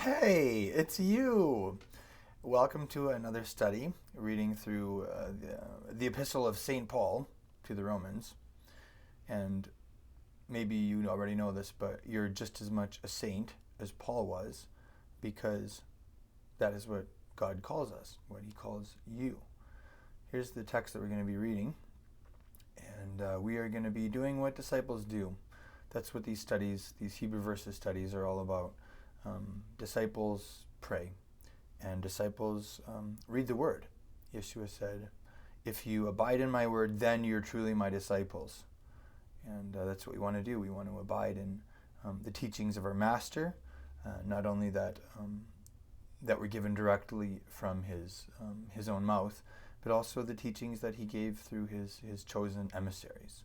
Hey, it's you. Welcome to another study, reading through the epistle of St. Paul to the Romans. And maybe you already know this, but you're just as much a saint as Paul was, because that is what God calls us, what he calls you. Here's the text that we're going to be reading, and we are going to be doing what disciples do. That's what these studies, these Hebrew verses studies, are all about. Disciples pray, and disciples read the word. Yeshua said, if you abide in my word, then you're truly my disciples. And that's what we want to do. We want to abide in the teachings of our master, not only that were given directly from his own mouth, but also the teachings that he gave through his chosen emissaries.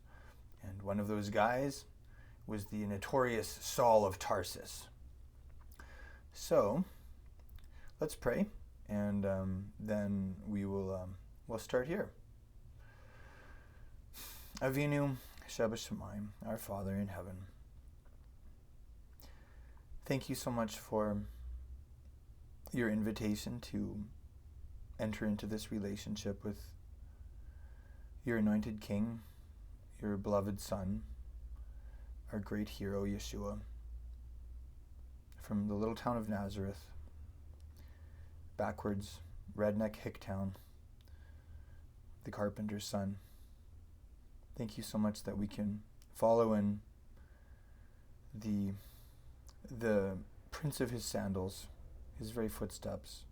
And one of those guys was the notorious Saul of Tarsus. So, let's pray, and then we'll start here. Avinu Shebashamayim, our Father in heaven. Thank you so much for your invitation to enter into this relationship with your anointed King, your beloved Son, our great hero, Yeshua, from the little town of Nazareth, backwards, redneck hick town, the carpenter's son. Thank you so much that we can follow in the prints of his sandals, his very footsteps.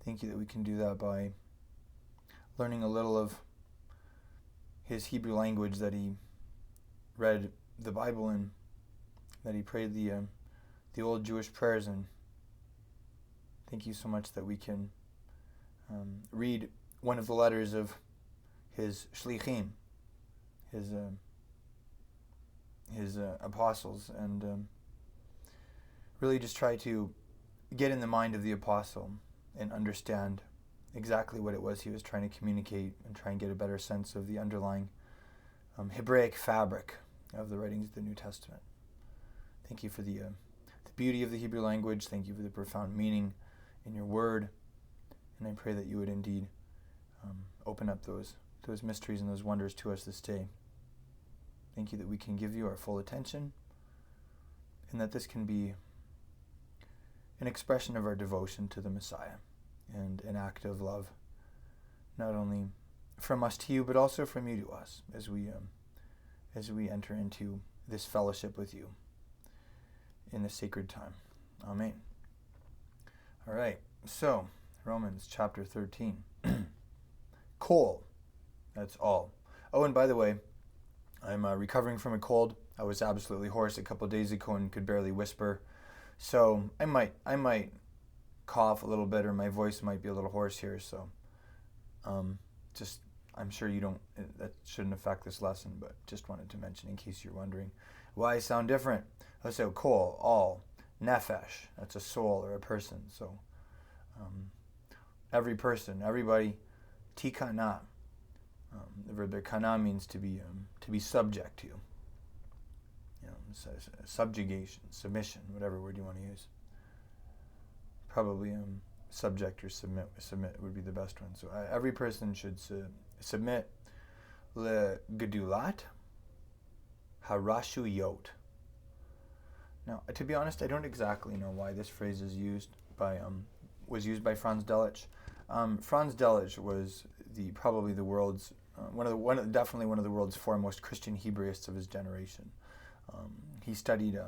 Thank you that we can do that by learning a little of his Hebrew language that he read the Bible in, that he prayed the old Jewish prayers in. Thank you so much that we can read one of the letters of his shlichim, his apostles, and really just try to get in the mind of the apostle and understand exactly what it was he was trying to communicate, and try and get a better sense of the underlying Hebraic fabric of the writings of the New Testament. Thank you for the beauty of the Hebrew language. Thank you for the profound meaning in your word, and I pray that you would indeed open up those mysteries and those wonders to us this day. Thank you that we can give you our full attention, and that this can be an expression of our devotion to the Messiah and an act of love, not only from us to you, but also from you to us as we enter into this fellowship with you in the sacred time. Amen. All right, so Romans chapter 13. Kol, that's all. Oh, and by the way, I'm recovering from a cold. I was absolutely hoarse a couple of days ago and could barely whisper. So I might cough a little bit, or my voice might be a little hoarse here. So just, I'm sure that shouldn't affect this lesson, but just wanted to mention in case you're wondering why I sound different. Let's say kol, all, nefesh, that's a soul or a person. So every person, everybody, tikana. The verb kana means to be subject to. Subjugation, submission, whatever word you want to use. Probably subject or submit would be the best one. So every person should submit le gedulat harashuyot. Now, to be honest, I don't exactly know why this phrase was used by Franz Delitzsch. Franz Delitzsch was probably the world's definitely one of the world's foremost Christian Hebraists of his generation. He studied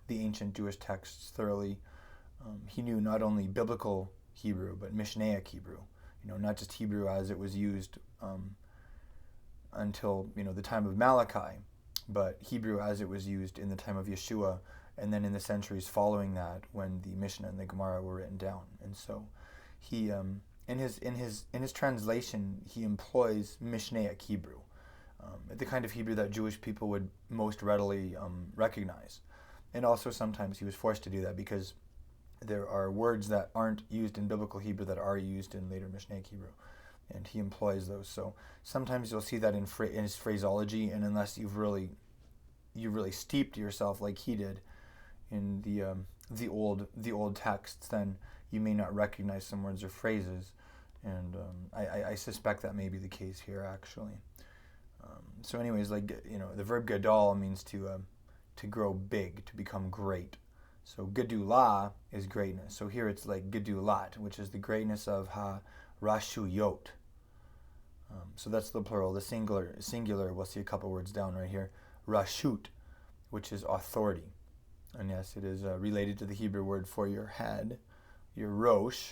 the ancient Jewish texts thoroughly. He knew not only biblical Hebrew, but Mishnaic Hebrew. Not just Hebrew as it was used until the time of Malachi, but Hebrew as it was used in the time of Yeshua, and then in the centuries following that, when the Mishnah and the Gemara were written down. And so he, in his translation, he employs Mishnaic Hebrew, the kind of Hebrew that Jewish people would most readily recognize. And also sometimes he was forced to do that because there are words that aren't used in biblical Hebrew that are used in later Mishnaic Hebrew, and he employs those. So sometimes you'll see that in his phraseology, and unless you've really steeped yourself like he did in the old texts, then you may not recognize some words or phrases, and I suspect that may be the case here actually. So anyways, like, the verb gadol means to grow big, to become great. So gedulah is greatness. So here it's like gedulat, which is the greatness of ha-rashuyot. So that's the plural. The singular, we'll see a couple words down right here. Rashut, which is authority. And yes, it is related to the Hebrew word for your head, your rosh.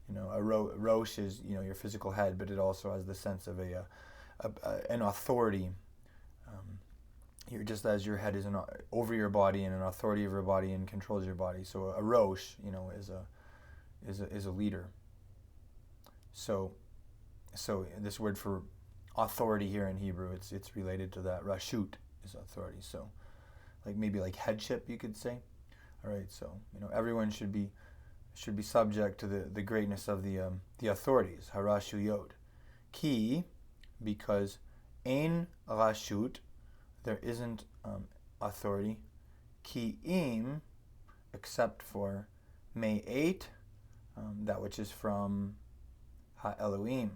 Rosh is, your physical head, but it also has the sense of an authority. You're just as your head is over your body and an authority of your body and controls your body. So a rosh, is a leader. So this word for authority here in Hebrew, it's related to that. Rashut is authority. So maybe headship, you could say. All right. So everyone should be subject to the greatness of the authorities. Harashuyot. Ki, because ein rashut, there isn't authority. Ki im, except for me'et, that which is from ha-Elohim,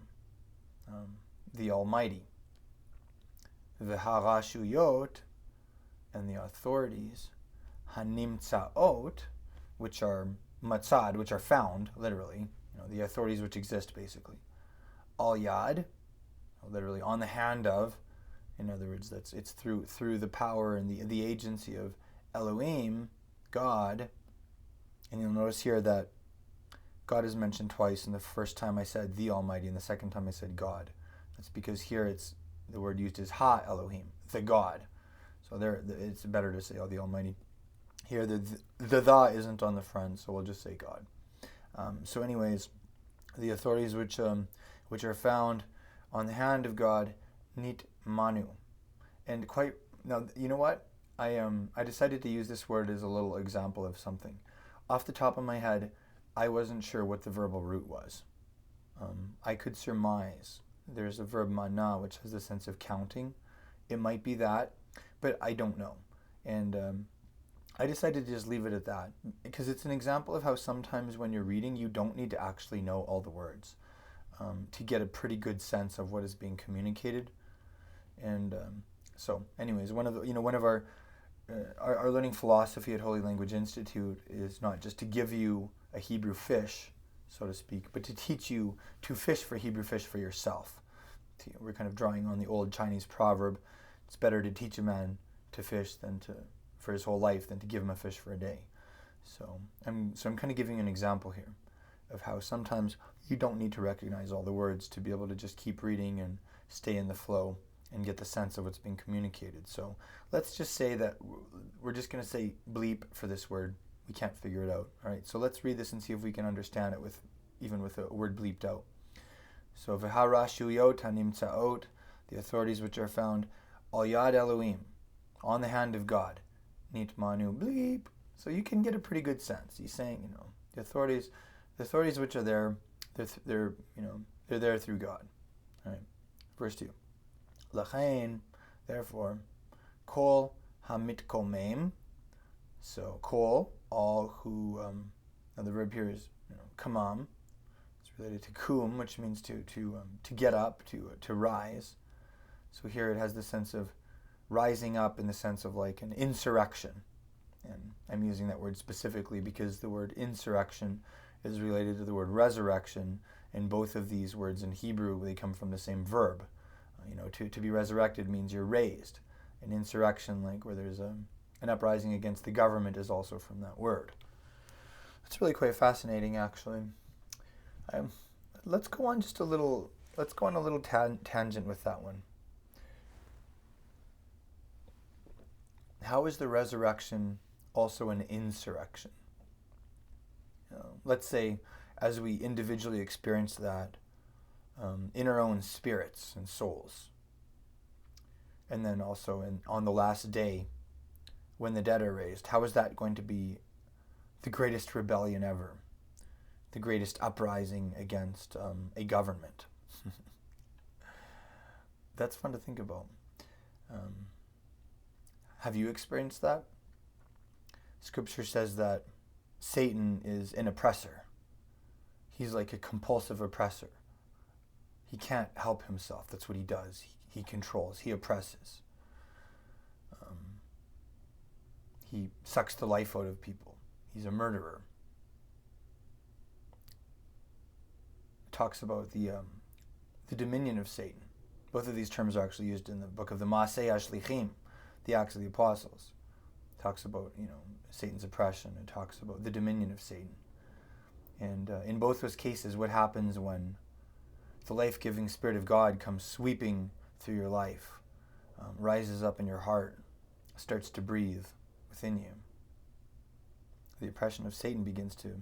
the Almighty. V'harashuyot, and the authorities, hanimtzaot, which are matzad, which are found, literally, the authorities which exist, basically. Al yad, literally on the hand of. In other words, it's through the power and the agency of Elohim, God. And you'll notice here that God is mentioned twice. And the first time I said the Almighty, and the second time I said God. That's because here the word used is ha-Elohim, the God. So there, it's better to say the Almighty. Here the isn't on the front, so we'll just say God. So anyways, the authorities which are found on the hand of God, nit manu. And now, you know what? I decided to use this word as a little example of something. Off the top of my head, I wasn't sure what the verbal root was. I could surmise. There's a verb mana, which has the sense of counting. It might be that, but I don't know. And I decided to just leave it at that, because it's an example of how sometimes when you're reading, you don't need to actually know all the words to get a pretty good sense of what is being communicated. And so, anyways, one of our learning philosophy at Holy Language Institute is not just to give you a Hebrew fish, so to speak, but to teach you to fish for Hebrew fish for yourself. We're kind of drawing on the old Chinese proverb: it's better to teach a man to fish for his whole life than to give him a fish for a day. So I'm kind of giving you an example here of how sometimes you don't need to recognize all the words to be able to just keep reading and stay in the flow and get the sense of what's being communicated. So let's just say that we're just going to say bleep for this word. We can't figure it out. All right, so let's read this and see if we can understand it even with a word bleeped out. So v'harashuyot hanimtzaot, the authorities which are found, al yad Elohim, on the hand of God, nit manu bleep. So you can get a pretty good sense. He's saying, the authorities which are there, they're there through God. All right, verse 2. Lachain, therefore, kol hamitkomem. So kol, all who. Now the verb here is kamam. It's related to kum, which means to get up, to rise. So here it has the sense of rising up in the sense of like an insurrection. And I'm using that word specifically because the word insurrection is related to the word resurrection, and both of these words in Hebrew, they come from the same verb. To be resurrected means you're raised. An insurrection, like where there's an uprising against the government, is also from that word. It's really quite fascinating, actually. Let's go on a little tangent with that one. How is the resurrection also an insurrection? Let's say, as we individually experience that in our own spirits and souls, and then also on the last day, when the dead are raised, how is that going to be the greatest rebellion ever? The greatest uprising against a government? That's fun to think about. Have you experienced that? Scripture says that Satan is an oppressor. He's like a compulsive oppressor. He can't help himself. That's what he does. He controls. He oppresses. He sucks the life out of people. He's a murderer. It talks about the dominion of Satan. Both of these terms are actually used in the book of the Maaseh HaShlichim, the Acts of the Apostles. It talks about, Satan's oppression. It talks about the dominion of Satan. And in both those cases, what happens when the life-giving Spirit of God comes sweeping through your life, rises up in your heart, starts to breathe within you. The oppression of Satan begins to,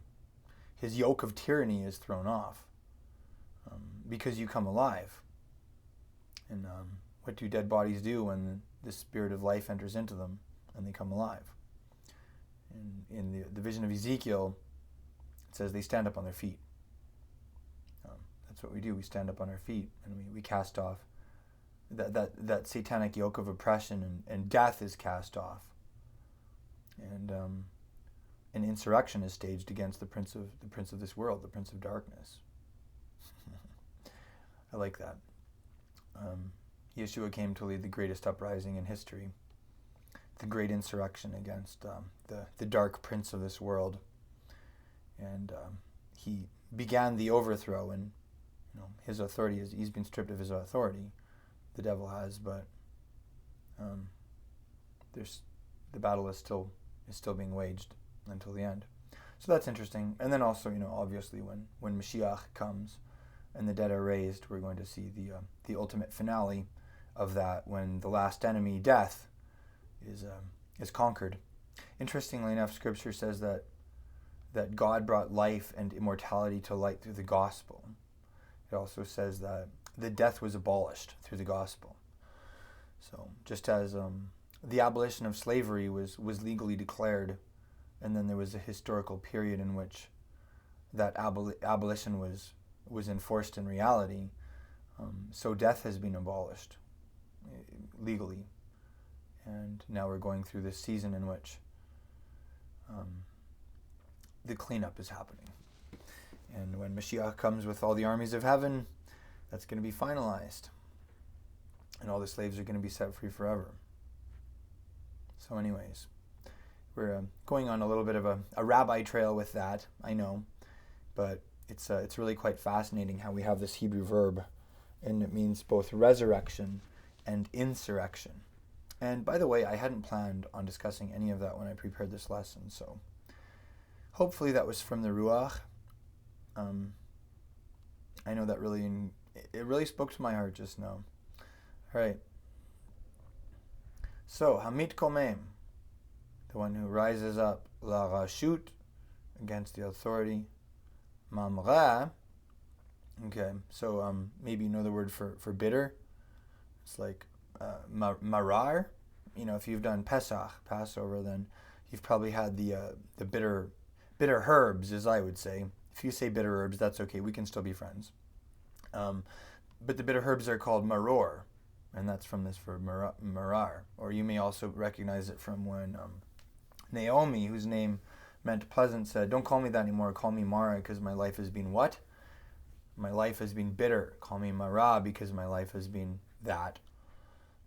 his yoke of tyranny is thrown off because you come alive. And what do dead bodies do when the Spirit of life enters into them and they come alive? In the vision of Ezekiel, it says they stand up on their feet. That's what we do. We stand up on our feet and we cast off that satanic yoke of oppression, and death is cast off. And an insurrection is staged against the prince of this world, the prince of darkness. I like that. Yeshua came to lead the greatest uprising in history, the great insurrection against the dark prince of this world. And he began the overthrow, and his authority he's been stripped of his authority. The devil has, but the battle is still being waged until the end. So that's interesting. And then also, obviously when Mashiach comes and the dead are raised, we're going to see the ultimate finale of that, when the last enemy, death, is conquered. Interestingly enough, Scripture says that God brought life and immortality to light through the gospel. It also says that the death was abolished through the gospel. So just as the abolition of slavery was legally declared, and then there was a historical period in which that abolition was enforced in reality, so death has been abolished legally. And now we're going through this season in which the cleanup is happening. And when Mashiach comes with all the armies of heaven, that's going to be finalized. And all the slaves are going to be set free forever. So anyways, we're going on a little bit of a rabbi trail with that, I know. But it's really quite fascinating how we have this Hebrew verb, and it means both resurrection and insurrection. And by the way, I hadn't planned on discussing any of that when I prepared this lesson, so hopefully that was from the Ruach. I know that it really spoke to my heart just now. All right. So, Hamit Komem, the one who rises up, La Rashut, against the authority. Mamra, okay, so maybe you know the word for bitter. It's like marar. If you've done Pesach, Passover, then you've probably had the bitter herbs, as I would say. If you say bitter herbs, that's okay. We can still be friends. But the bitter herbs are called maror, and that's from this verb marar. Or you may also recognize it from when Naomi, whose name meant pleasant, said, "Don't call me that anymore. Call me Mara, because my life has been what? My life has been bitter. Call me Mara, because my life has been that."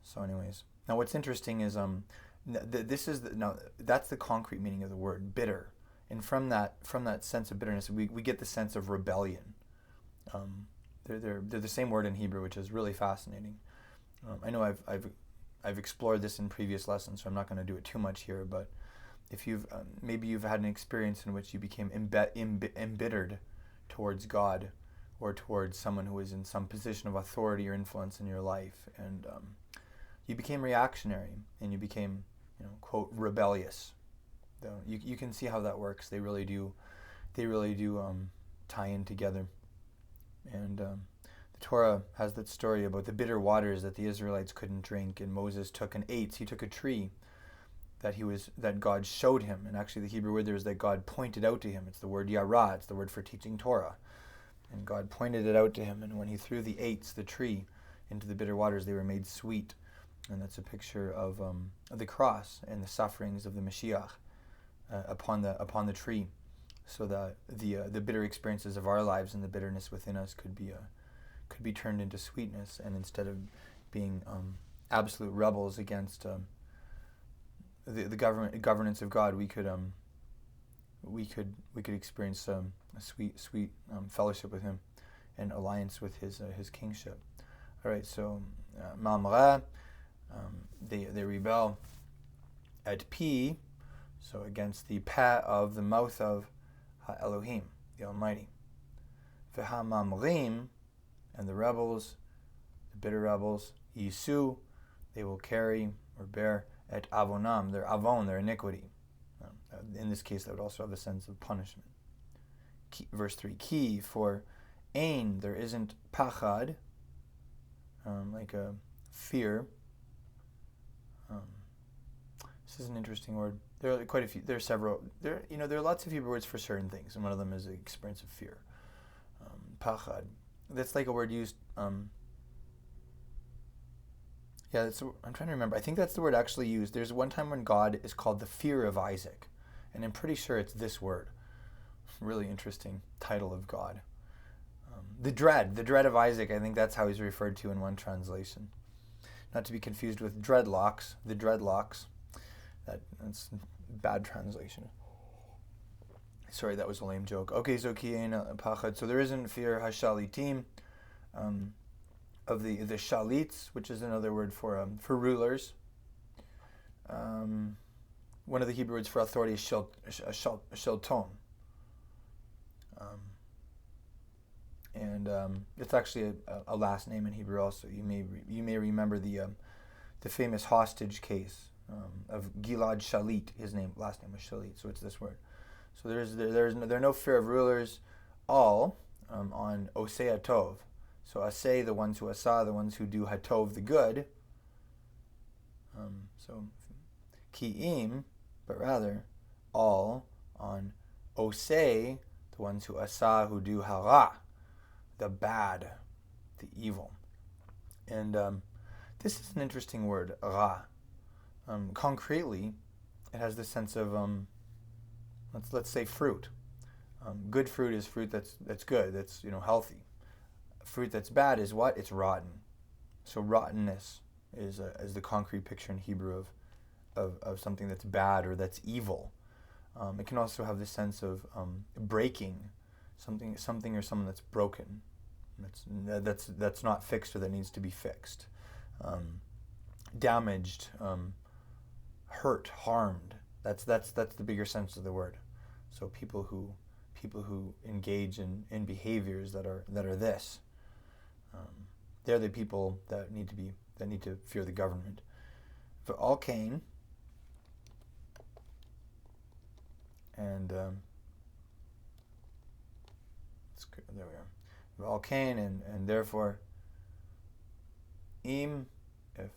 So anyways, now what's interesting is that's the concrete meaning of the word bitter. And from that sense of bitterness, we get the sense of rebellion. They're the same word in Hebrew, which is really fascinating. I know I've explored this in previous lessons, so I'm not going to do it too much here. But if maybe you've had an experience in which you became embittered towards God, or towards someone who is in some position of authority or influence in your life, and you became reactionary, and you became, quote, rebellious. Though you can see how that works. They really do tie in together. And the Torah has that story about the bitter waters that the Israelites couldn't drink, and Moses took and ate. He took a tree that God showed him, and actually the Hebrew word there is that God pointed out to him. It's the word yara. It's the word for teaching Torah. And God pointed it out to him, and when he threw the tree, into the bitter waters, they were made sweet. And that's a picture of the cross and the sufferings of the Mashiach. upon the tree, so that the bitter experiences of our lives and the bitterness within us could be turned into sweetness, and instead of being absolute rebels against the governance of God, we could experience a sweet fellowship with Him and alliance with His kingship. All right, so Mamre, they rebel at P, so against the peh of the mouth of Elohim, the Almighty. V'hamamrim, and the rebels, the bitter rebels, Yisu, they will carry or bear at avonam, their avon, their iniquity. In this case, that would also have a sense of punishment. Verse 3, Ki, for ain, there isn't pachad, like a fear. This is an interesting word. There are quite a few. There are several. There are lots of Hebrew words for certain things, and one of them is the experience of fear. Pachad. That's like a word used. I'm trying to remember. I think that's the word actually used. There's one time when God is called the fear of Isaac, and I'm pretty sure it's this word. Really interesting title of God. The dread of Isaac. I think that's how he's referred to in one translation. Not to be confused with dreadlocks. The dreadlocks. That's bad translation. Sorry, that was a lame joke. Okay, so ki'ein pachad. So there isn't fear hashalitim, of the shalits, which is another word for rulers. One of the Hebrew words for authority is shelton. And it's actually a last name in Hebrew also. You may remember the famous hostage case of Gilad Shalit. His last name was Shalit, so it's this word. So there's no fear of rulers, all on Osei Hatov. So Asei, the ones who Asa, the ones who do Hatov, the good. So Ki'im, but rather all on Osei, the ones who Asa, who do Hara, the bad, the evil. And this is an interesting word, Ra. Concretely, it has the sense of let's say fruit. Good fruit is fruit that's good, that's healthy. Fruit that's bad is what? It's rotten. So rottenness is the concrete picture in Hebrew of something that's bad or that's evil. It can also have the sense of breaking, something or someone that's broken, that's not fixed or that needs to be fixed, damaged, hurt, harmed. That's the bigger sense of the word. So people who engage in behaviors that are this, they're the people that need to fear the government. For all Cain, and there we are. For all Cain, and therefore, im, if.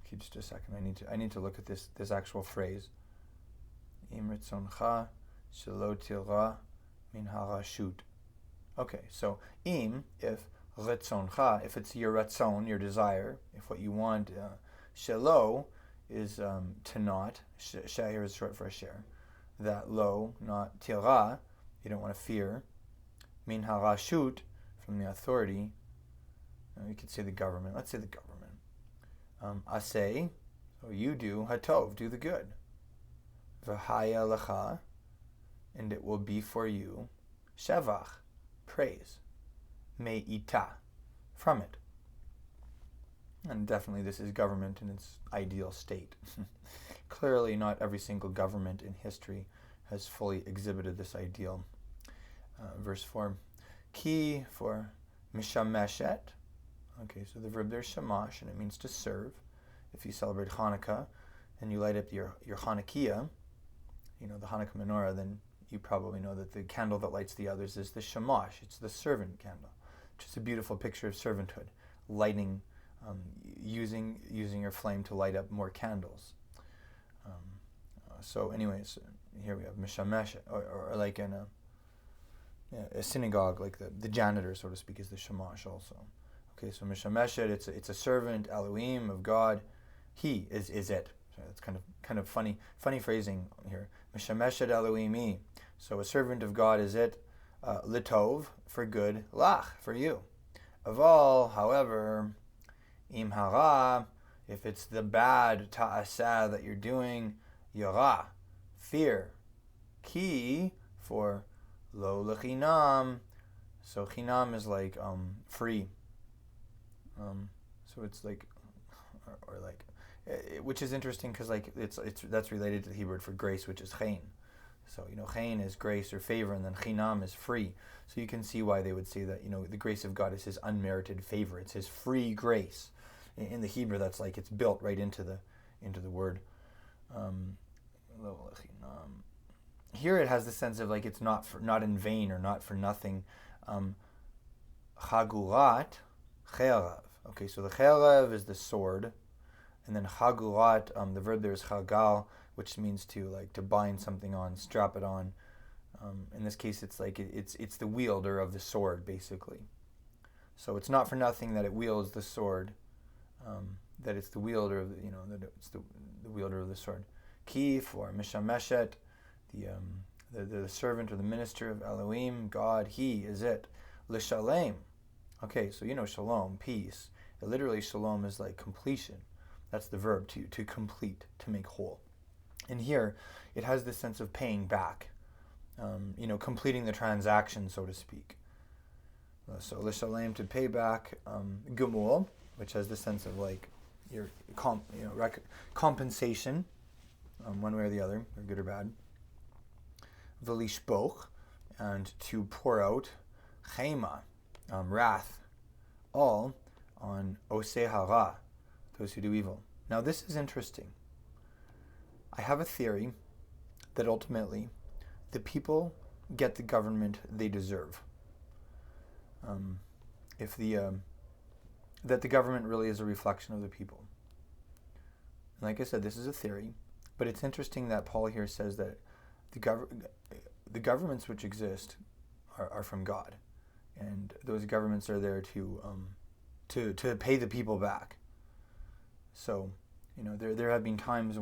Okay, just a second. I need to look at this actual phrase. Im ritzoncha shelo tira min harashut. Okay, so im, if ritzoncha, if it's your ratzon, your desire, if what you want, shelo is to not. Sha'ir is short for a share. That lo, not tira, you don't want to fear. Min harashut, from the authority. You could say the government. Let's say the government. Asay, so you do hatov, do the good. V'haya lecha, and it will be for you. Shevach, praise. Me'ita, from it. And definitely this is government in its ideal state. Clearly not every single government in history has fully exhibited this ideal. Verse 4. Ki, for mishameshet. Okay, so the verb there is shamash, and it means to serve. If you celebrate Hanukkah and you light up your Hanukkah, the Hanukkah menorah, then you probably know that the candle that lights the others is the shamash. It's the servant candle, which is a beautiful picture of servanthood, lighting, using your flame to light up more candles. So anyways, here we have mishamesh, or like in a synagogue, like the janitor, so to speak, is the shamash also. Okay, so mishameshet, it's a servant, Elohim, of God. He is it. It's kind of funny phrasing here. Mishameshet Elohimi. So a servant of God is it, litov, for good, lach, for you. Aval, however, im hara, if it's the bad ta'asah that you're doing, yara, fear. Ki, for lo lechinam. So chinam is like free. So it's like, or like, which is interesting because like it's that's related to the Hebrew word for grace, which is chen. So chen is grace or favor, and then chinam is free. So you can see why they would say that the grace of God is His unmerited favor. It's His free grace. In the Hebrew, that's like it's built right into the word. Here it has the sense of like it's not in vain or not for nothing. Chagurat cherav. Okay, so the cherav is the sword, and then chagurat, the verb there is chagal, which means to bind something on, strap it on. In this case, it's like it's the wielder of the sword, basically. So it's not for nothing that it wields the sword. That it's the wielder of that it's the wielder of the sword. Ki, for mishameshet, the servant or the minister of Elohim, God, He is it. L'shalem. Okay, so shalom, peace. Literally, shalom is like completion. That's the verb, to complete, to make whole. And here, it has this sense of paying back, completing the transaction, so to speak. So l'shalem, to pay back, gemul, which has the sense of like your compensation, one way or the other, or good or bad. V'lishpoch, and to pour out, chema, wrath, all on oseh hara, those who do evil. Now this is interesting. I have a theory that ultimately the people get the government they deserve. That the government really is a reflection of the people. And like I said, this is a theory, but it's interesting that Paul here says that the governments which exist are from God, and those governments are there to pay the people back. So, there have been times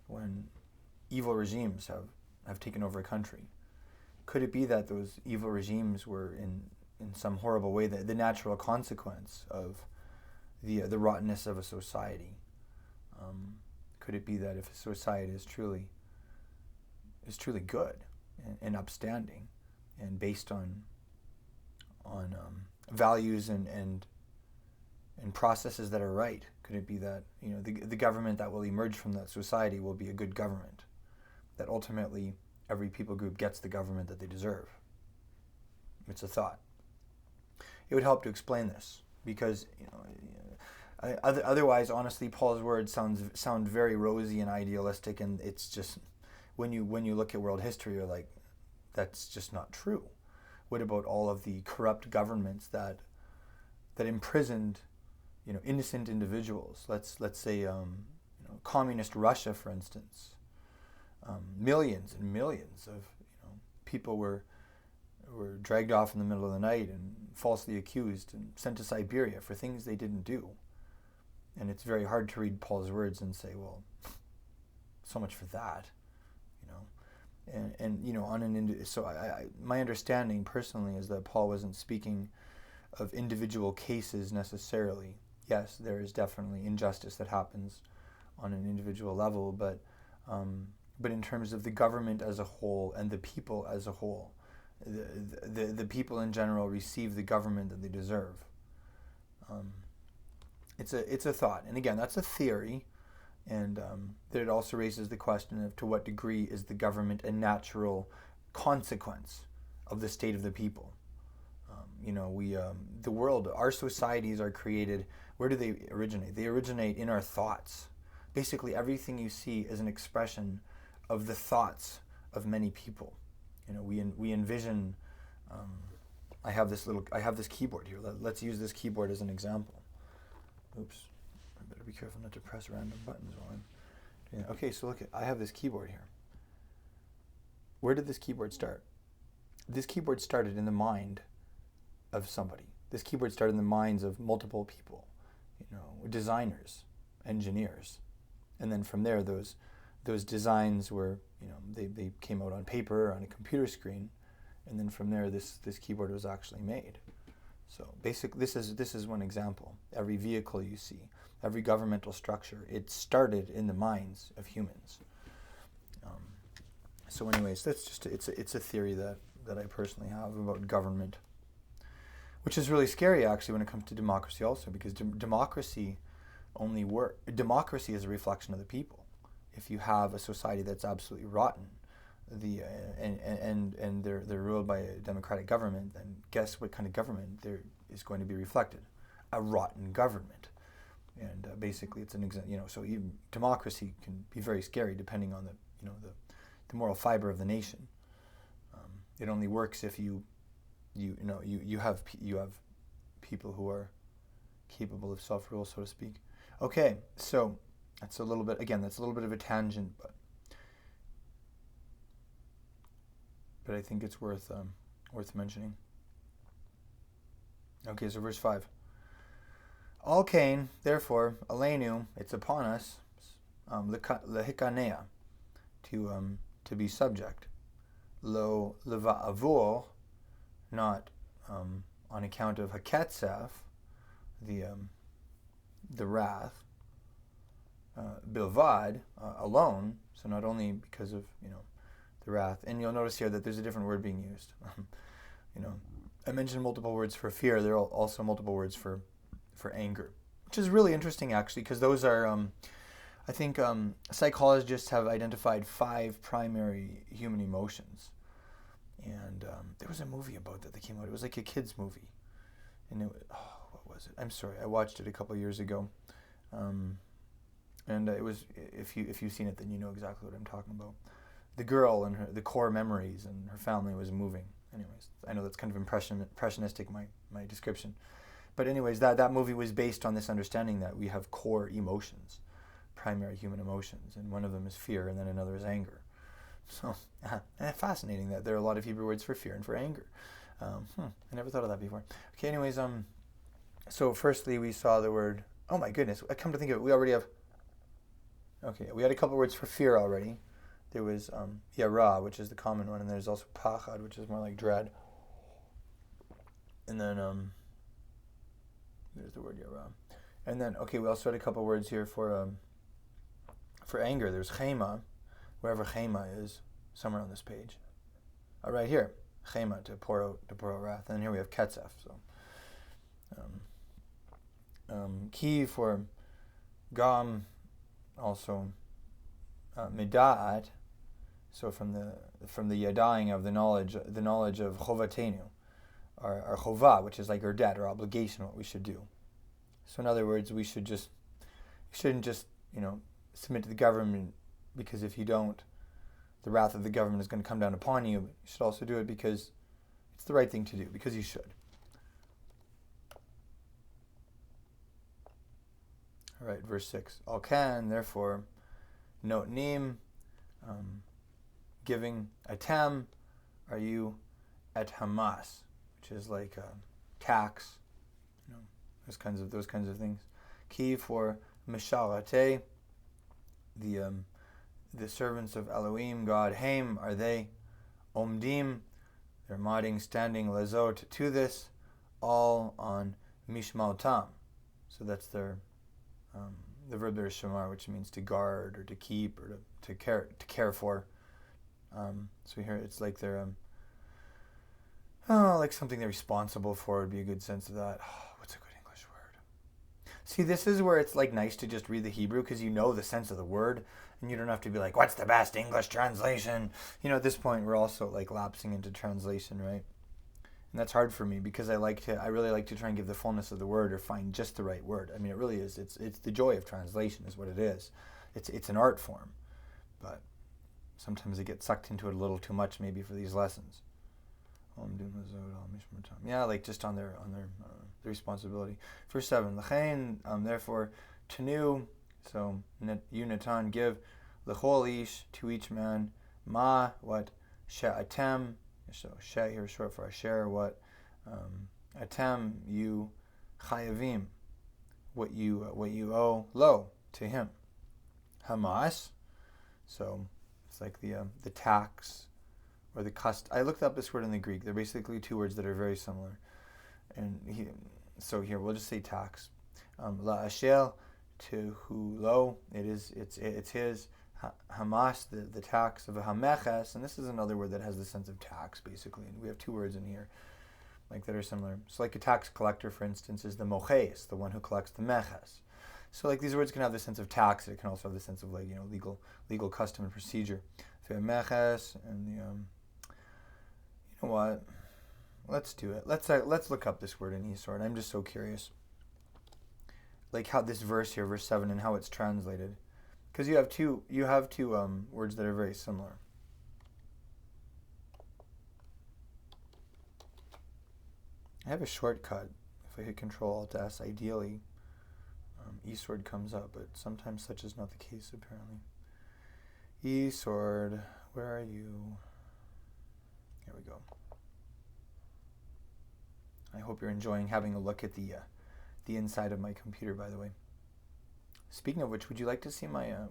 when evil regimes have taken over a country. Could it be that those evil regimes were in some horrible way the natural consequence of the rottenness of a society? Could it be that if a society is truly good and upstanding and based on values and processes that are right, could it be that the government that will emerge from that society will be a good government, that ultimately every people group gets the government that they deserve? It's a thought. It would help to explain this, because otherwise, honestly, Paul's words sound very rosy and idealistic, and it's just when you look at world history, you're like, that's just not true. What about all of the corrupt governments that imprisoned innocent individuals? Let's say communist Russia, for instance. Millions and millions of people were dragged off in the middle of the night and falsely accused and sent to Siberia for things they didn't do. And it's very hard to read Paul's words and say, well, so much for that, And my understanding personally is that Paul wasn't speaking of individual cases necessarily. Yes, there is definitely injustice that happens on an individual level, but in terms of the government as a whole and the people as a whole, the people in general receive the government that they deserve. It's a thought, and again, that's a theory, and that it also raises the question of to what degree is the government a natural consequence of the state of the people. The world, our societies are created. Where do they originate? They originate in our thoughts. Basically, everything you see is an expression of the thoughts of many people. We envision. I have this keyboard here. Let's use this keyboard as an example. Oops, I better be careful not to press random buttons while I'm doing that. Okay, so I have this keyboard here. Where did this keyboard start? This keyboard started in the mind of somebody. This keyboard started in the minds of multiple people, designers, engineers. And then from there, those designs were, they came out on paper, on a computer screen, and then from there, this keyboard was actually made. So basically, this is one example. Every vehicle you see, every governmental structure, it started in the minds of humans. So anyways, that's just it's a theory that I personally have about government, which is really scary actually when it comes to democracy also, because democracy is a reflection of the people. If you have a society that's absolutely rotten, and they're ruled by a democratic government, then guess what kind of government there is going to be reflected? A rotten government. And basically, it's an example. So even democracy can be very scary depending on the moral fiber of the nation. It only works if you have people who are capable of self-rule, so to speak. Okay, so that's a little bit of a tangent, but I think it's worth mentioning. Okay, so verse 5. Al kain, therefore, aleinu, it's upon us, lehikanea, to be subject. Lo leva'avur, not on account of haketzef, the wrath. Bilvad, alone, so not only because of the wrath. And you'll notice here that there's a different word being used. I mentioned multiple words for fear. There are also multiple words for anger, which is really interesting actually, because those are, I think psychologists have identified 5 primary human emotions. And there was a movie about that came out. It was like a kid's movie. And what was it? I'm sorry, I watched it a couple years ago. And it was, if you've seen it, then you know exactly what I'm talking about. The girl and the core memories and her family was moving. Anyways, I know that's kind of impressionistic, my description. But anyways, that movie was based on this understanding that we have core emotions, primary human emotions, and one of them is fear, and then another is anger. So, fascinating that there are a lot of Hebrew words for fear and for anger. I never thought of that before. Okay, anyways, so firstly we saw the word, oh my goodness, I come to think of it, we already have, okay, we had a couple words for fear already. There was yara, which is the common one, and there's also pachad, which is more like dread. And then there's the word yara. And then, okay, we also had a couple words here for anger. There's chema, wherever chema is, somewhere on this page. Right here, chema, to pour out wrath. And here we have ketzef. So, ki for gam, also mida'at. So from the yadaying of the knowledge of chovatenu, our chovah, which is like our debt, our obligation, what we should do. So in other words, we shouldn't just submit to the government, because if you don't, the wrath of the government is going to come down upon you. But you should also do it because it's the right thing to do, because you should. All right, verse 6. Al kan, therefore, notnim, giving, atem, are you, at hamas, which is like tax, those kinds of things. Ki for misharate, the servants of Elohim, God, Haim, are they, omdim, they're modding, standing, lazot, to this, all on mishmaltam. So that's their, the verb there is shamar, which means to guard or to keep or to care for. So here it's like they're, like something they're responsible for would be a good sense of that. What's a good English word? See, this is where it's like nice to just read the Hebrew, because you know the sense of the word, and you don't have to be like, what's the best English translation? At this point we're also like lapsing into translation, right? And that's hard for me, because I really like to try and give the fullness of the word, or find just the right word. I mean, it really is. It's the joy of translation is what it is. It's an art form, but sometimes I get sucked into it a little too much, maybe for these lessons. Yeah, like just on their responsibility. Verse 7. L'chein, therefore, tenu, so you Natan, give l'chol ish, to each man, ma, what, she'atem, so she here is short for asher, what, atem, you, chayavim, what you owe, lo, to him. Hamas. So it's like the tax or the cust. I looked up this word in the Greek. They're basically two words that are very similar. And so here we'll just say tax. La'ashel, to who lo, it's his. Hamas, the tax of a hameches, and this is another word that has the sense of tax basically. And we have two words in here like that are similar. So like a tax collector, for instance, is the moches, the one who collects the meches. So like these words can have the sense of tax. It can also have the sense of like legal custom and procedure. So meches and the you know what? Let's do it. Let's look up this word in Esword. I'm just so curious, like how this verse here, verse 7, and how it's translated, because you have two words that are very similar. I have a shortcut. If I hit Control Alt S, ideally, Esword comes up, but sometimes such is not the case, apparently. Esword, where are you? Here we go. I hope you're enjoying having a look at the inside of my computer, by the way. Speaking of which, would you like to see my? I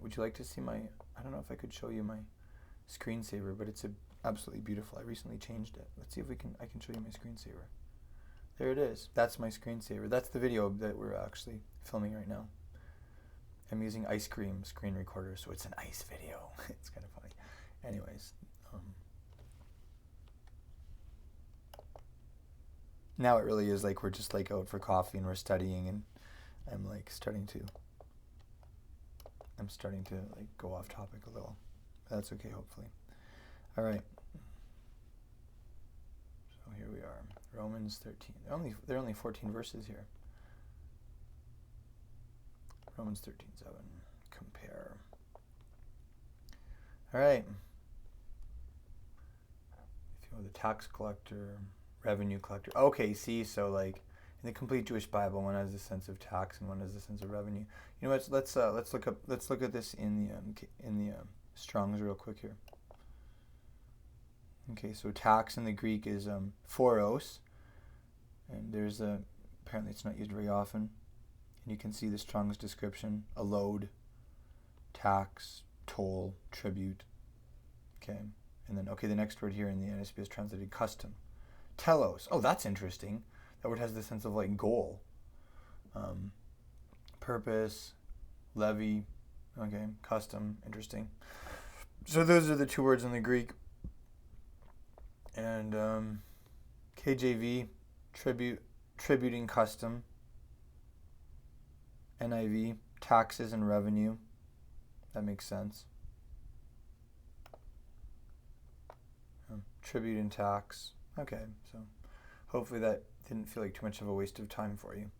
don't know if I could show you my screensaver, but it's absolutely beautiful. I recently changed it. Let's see if I can show you my screensaver. There it is. That's my screensaver. That's the video that we're actually filming right now. I'm using ice cream screen recorder, so it's an ice video. It's kind of funny. Anyways, now it really is like we're just like out for coffee and we're studying, and I'm starting to like go off topic a little. That's okay, hopefully. All right. So here we are. Romans 13. There are only 14 verses here. Romans 13:7. Compare. All right. If you know the tax collector, revenue collector. Okay, see, so like in the complete Jewish Bible, one has a sense of tax and one has a sense of revenue. You know what? Let's look at this in the Strong's real quick here. Okay, so tax in the Greek is phoros, and there's apparently it's not used very often. And you can see the Strong's description: a load, tax, toll, tribute. Okay, and then the next word here in the NSB is translated custom. Telos. Oh, that's interesting. That word has the sense of like goal, purpose, levy. Okay, custom. Interesting. So those are the two words in the Greek. And KJV, tributing custom. NIV, taxes and revenue. That makes sense. Tribute and tax. Okay, so hopefully that didn't feel like too much of a waste of time for you.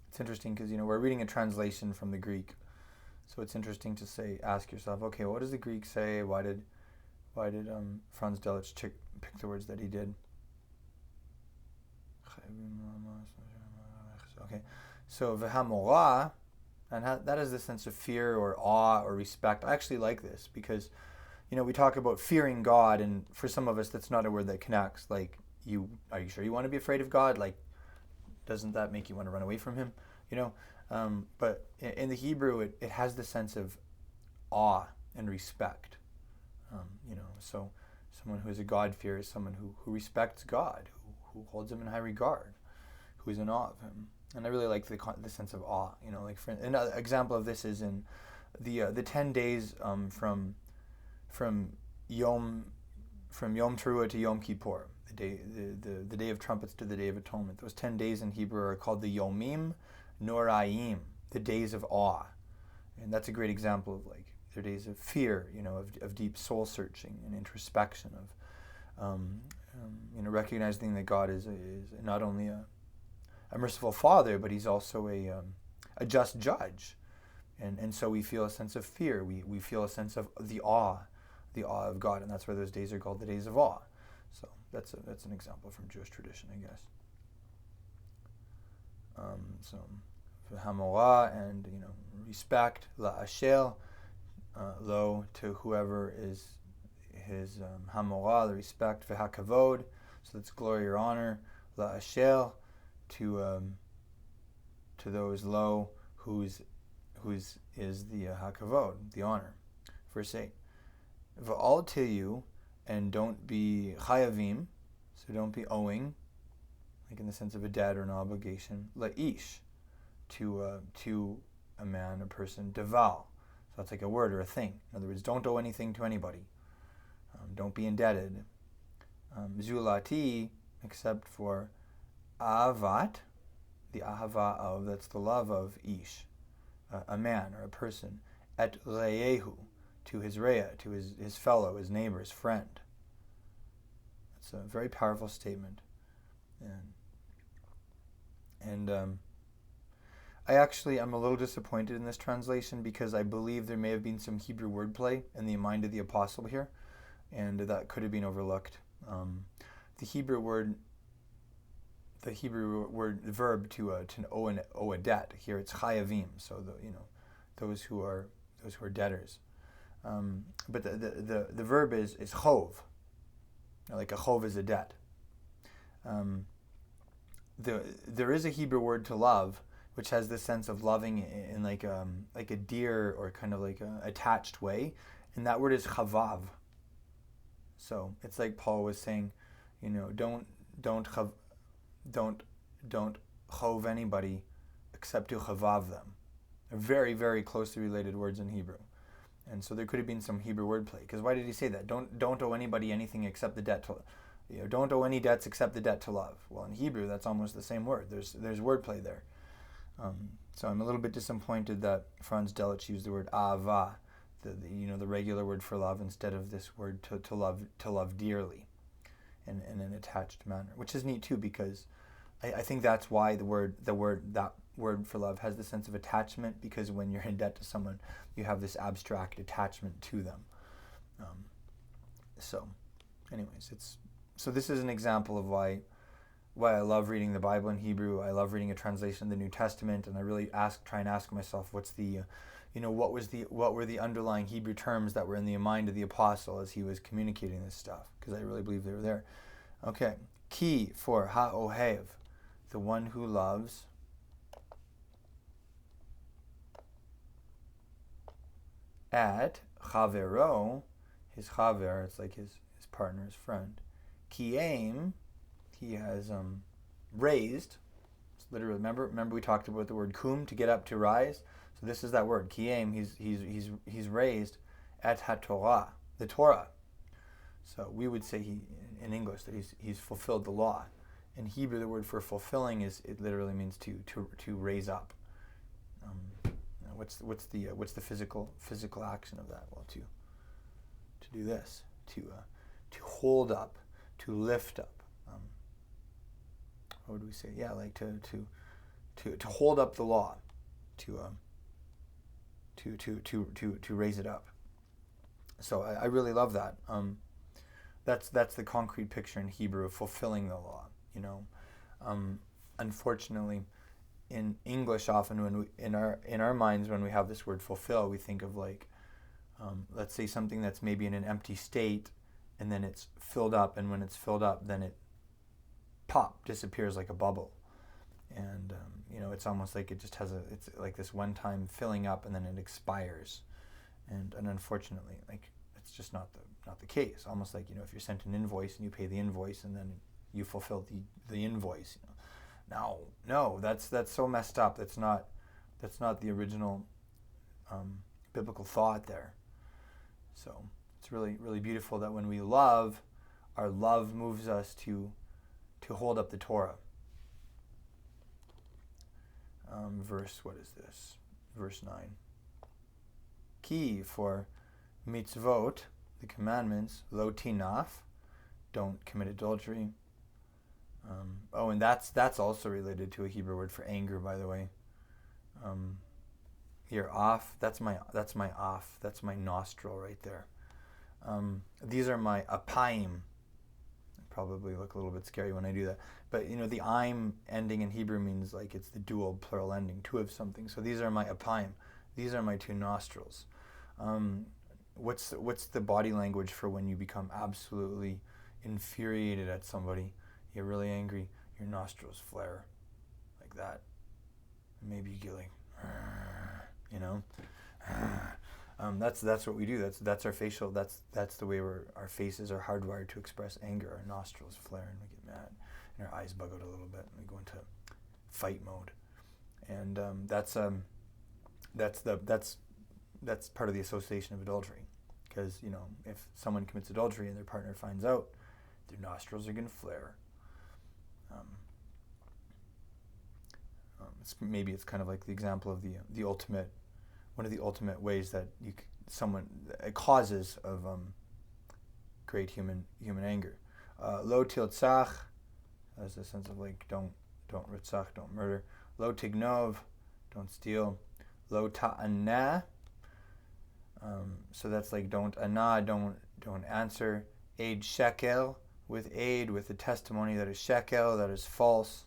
It's interesting because we're reading a translation from the Greek, so it's interesting to ask yourself, okay, what does the Greek say? Why did Franz Delitzsch pick the words that he did? Okay, so v'hamorah, and that is the sense of fear or awe or respect. I actually like this because, we talk about fearing God, and for some of us, that's not a word that connects. Like, are you sure you want to be afraid of God? Like, doesn't that make you want to run away from Him? But in the Hebrew, it has the sense of awe and respect. So someone who is a God-fearer is someone who respects God, who holds Him in high regard, who is in awe of Him. And I really like the sense of awe. Another example of this is in the 10 days from Yom Teruah to Yom Kippur, the day of trumpets to the day of atonement. Those 10 days in Hebrew are called the Yomim Noraim, the days of awe, and that's a great example of they're days of fear, of deep soul searching and introspection, of recognizing that God is not only a merciful Father, but He's also a just judge, and so we feel a sense of fear. We feel a sense of the awe of God, and that's why those days are called the days of awe. So that's an example from Jewish tradition, I guess. So hamorah, and respect, la'ashel, lo, to whoever is his hamorah, the respect, v'hakavod, so that's glory or honor, la'ashel, to those low whose is the hakavod, the honor. Verse 8. V'al tiyu, and don't be chayavim, so don't be owing, like in the sense of a debt or an obligation, la'ish, to a man, a person, deval. So that's like a word or a thing. In other words, don't owe anything to anybody. Don't be indebted. Zulati, except for ahavat, the ahava of, that's the love of ish, a man or a person, et reyehu, to his reya, to his fellow, his neighbor, his friend. It's a very powerful statement. And I'm a little disappointed in this translation because I believe there may have been some Hebrew wordplay in the mind of the apostle here, and that could have been overlooked. The Hebrew verb to owe a debt here, it's chayavim, so those who are debtors. But the verb is chov, like a chov is a debt. There is a Hebrew word to love, which has this sense of loving in like a dear or kind of like a attached way, and that word is chavav. So it's like Paul was saying, don't chov anybody except to chavav them. They're very, very closely related words in Hebrew. And so there could have been some Hebrew wordplay. Because why did he say that? Don't owe anybody anything except the debt to, don't owe any debts except the debt to love. Well, in Hebrew, that's almost the same word. There's wordplay there. So I'm a little bit disappointed that Franz Delitzsch used the word ahava, the regular word for love, instead of this word to love dearly, in an attached manner, which is neat too, because I think that's why that word for love has the sense of attachment, because when you're in debt to someone, you have this abstract attachment to them. So this is an example of why I love reading the Bible in Hebrew. I love reading a translation of the New Testament, and I really try and ask myself, what were the underlying Hebrew terms that were in the mind of the apostle as he was communicating this stuff, because I really believe they were there. Okay, ki for ha'ohev, the one who loves, at chavero, his chaver, it's like his partner, his friend. Ki'em, he has raised. It's literally, remember we talked about the word kum, to get up, to rise. So this is that word. Ki'em, he's raised at haTorah, the Torah. So we would say in English that he's fulfilled the law. In Hebrew, the word for fulfilling it literally means to raise up. What's the physical action of that? Well, to do this, to hold up, to lift up. What would we say? Yeah, like to hold up the law, to raise it up. So I really love that. That's the concrete picture in Hebrew of fulfilling the law. Unfortunately, in English, often when in our minds, when we have this word fulfill, we think of like, let's say something that's maybe in an empty state, and then it's filled up, and when it's filled up, then it disappears like a bubble, and it's almost like it just it's like this one-time filling up, and then it expires, and unfortunately, like, it's just not the case. Almost like, if you're sent an invoice and you pay the invoice, and then you fulfill the invoice. No, that's so messed up. That's not the original biblical thought there. So it's really, really beautiful that when we love, our love moves us to hold up the Torah. What is this? Verse 9. Ki for mitzvot, the commandments, lo tinaf, don't commit adultery. And that's also related to a Hebrew word for anger, by the way. Here, off, that's my off, that's my nostril right there. These are my apayim. Probably look a little bit scary when I do that. But, the I'm ending in Hebrew means like it's the dual plural ending, two of something. So these are my apayim. These are my two nostrils. What's the body language for when you become absolutely infuriated at somebody? You're really angry, your nostrils flare like that. Maybe you get like, you know. That's what we do. That's our facial. That's the way our faces are hardwired to express anger. Our nostrils flare and we get mad, and our eyes bug out a little bit, and we go into fight mode. And that's part of the association of adultery, because if someone commits adultery and their partner finds out, their nostrils are going to flare. It's kind of like the example of the ultimate, one of the ultimate ways that causes of great human anger. Lo tiltzach, as a sense of like don't ritzach, don't murder. Lo tignov, don't steal. Lo ta'anah, so that's like don't anah, don't answer. Aid shekel, with the testimony that is shekel, that is false.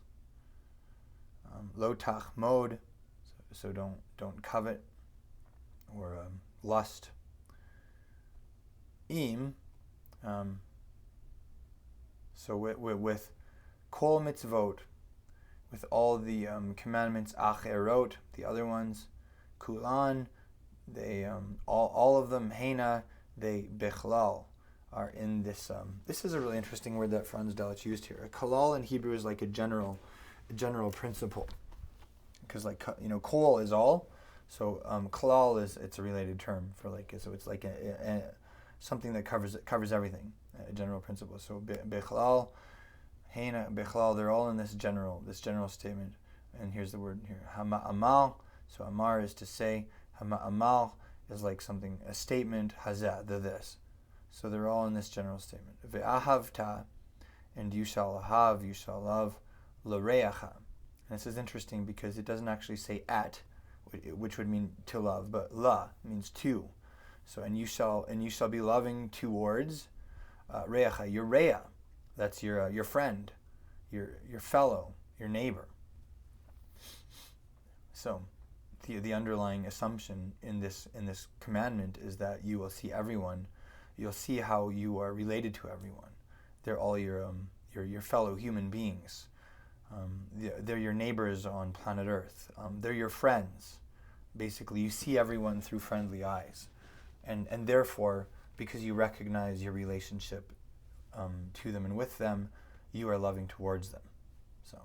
Lo tachmod, so don't covet or lust. Im, so with kol mitzvot, with all the commandments, acherot, the other ones, kulan, they all of them, heina, they bechlal, are in this. This is a really interesting word that Franz Delitzsch used here. Kalal in Hebrew is like a general principle, because kol is all, so kalal it's a related term for so it's like a something that covers everything, a general principle. So bechlal, heina, bechlal, they're all in this general statement. And here's the word here, hama'amal. So amar is to say, hama'amal is like something, a statement, hazeh, this. So they're all in this general statement. Ve'ahavta, and you shall have, you shall love, l'reacha. And this is interesting because it doesn't actually say at, which would mean to love, but la means to. So and you shall be loving towards reacha, your rea, that's your friend, your fellow, your neighbor. So the underlying assumption in this commandment is that you will see everyone, you'll see how you are related to everyone. They're all your fellow human beings. They're your neighbors on planet Earth. They're your friends. Basically, you see everyone through friendly eyes, and therefore, because you recognize your relationship to them and with them, you are loving towards them. So,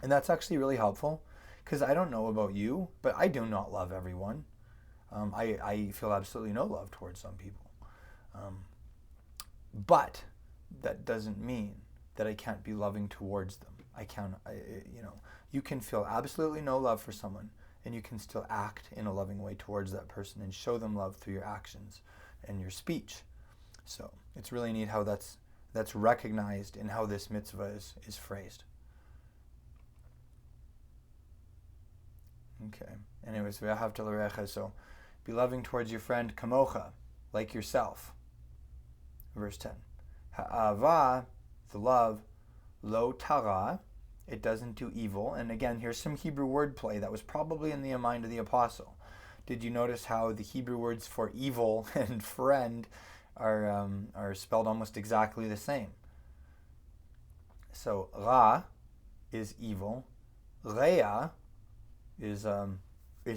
and that's actually really helpful, because I don't know about you, but I do not love everyone. I feel absolutely no love towards some people. But that doesn't mean that I can't be loving towards them. You can feel absolutely no love for someone, and you can still act in a loving way towards that person and show them love through your actions and your speech. So it's really neat how that's recognized in how this mitzvah is phrased. Okay. Anyways, ve'ahavta l'reacha, so be loving towards your friend kamocha, like yourself. Verse 10. Ha'ava, the love, lo tara, it doesn't do evil. And again, here's some Hebrew wordplay that was probably in the mind of the apostle. Did you notice how the Hebrew words for evil and friend are spelled almost exactly the same? So ra is evil, rea is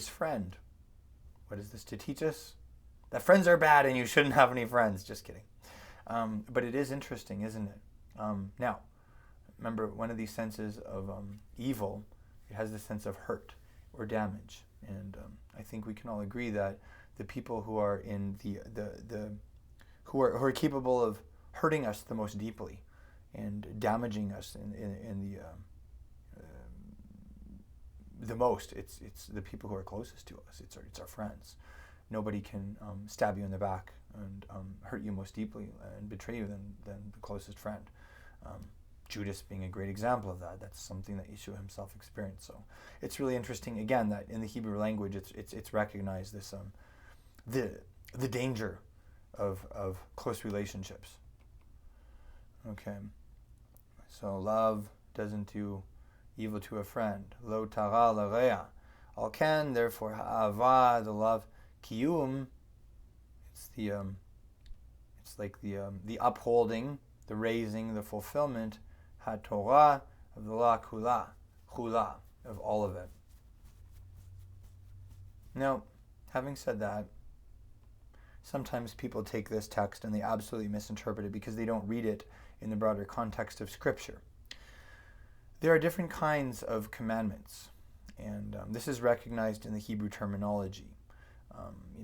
friend. What is this to teach us? That friends are bad and you shouldn't have any friends. Just kidding. But it is interesting, isn't it? Now, remember, one of these senses of evil, it has the sense of hurt or damage. And I think we can all agree that the people who are in who are capable of hurting us the most deeply and damaging us in the most, it's the people who are closest to us. It's our friends. Nobody can stab you in the back and hurt you most deeply and betray you than the closest friend. Judas being a great example of that. That's something that Yeshua himself experienced. So it's really interesting, again, that in the Hebrew language, it's recognized this the danger of close relationships. Okay, so love doesn't do evil to a friend. Lo tara l'rea. Al ken, therefore, ha'ava, the love, kiyum, it's like the upholding, the raising, the fulfillment, ha-Torah, of the law, kula, of all of it. Now, having said that, sometimes people take this text and they absolutely misinterpret it because they don't read it in the broader context of Scripture. There are different kinds of commandments, and this is recognized in the Hebrew terminology.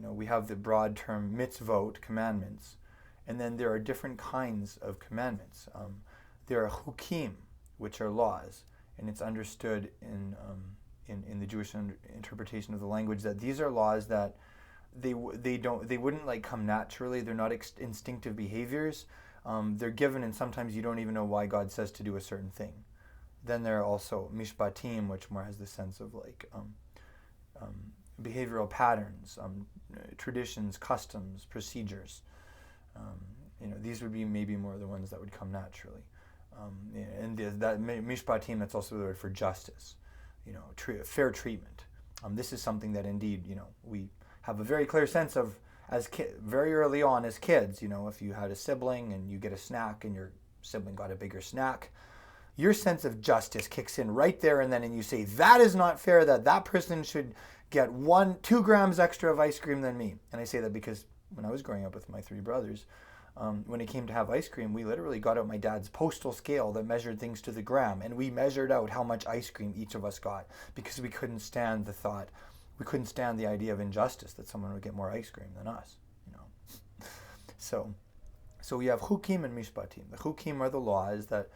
We have the broad term mitzvot, commandments, and then there are different kinds of commandments. There are chukim, which are laws, and it's understood in the Jewish interpretation of the language that these are laws that they wouldn't like come naturally. They're not instinctive behaviors. They're given, and sometimes you don't even know why God says to do a certain thing. Then there are also mishpatim, which more has the sense of like behavioral patterns, traditions, customs, procedures. These would be maybe more the ones that would come naturally. And that mishpatim, that's also the word for justice, fair treatment. This is something that indeed, we have a very clear sense of as very early on as kids. If you had a sibling and you get a snack and your sibling got a bigger snack, your sense of justice kicks in right there and then, and you say, that is not fair, that person should get 2 grams extra of ice cream than me. And I say that because when I was growing up with my 3 brothers, when it came to have ice cream, we literally got out my dad's postal scale that measured things to the gram, and we measured out how much ice cream each of us got because we couldn't stand the idea of injustice that someone would get more ice cream than us. So we have chukim and mishpatim. The chukim are the laws that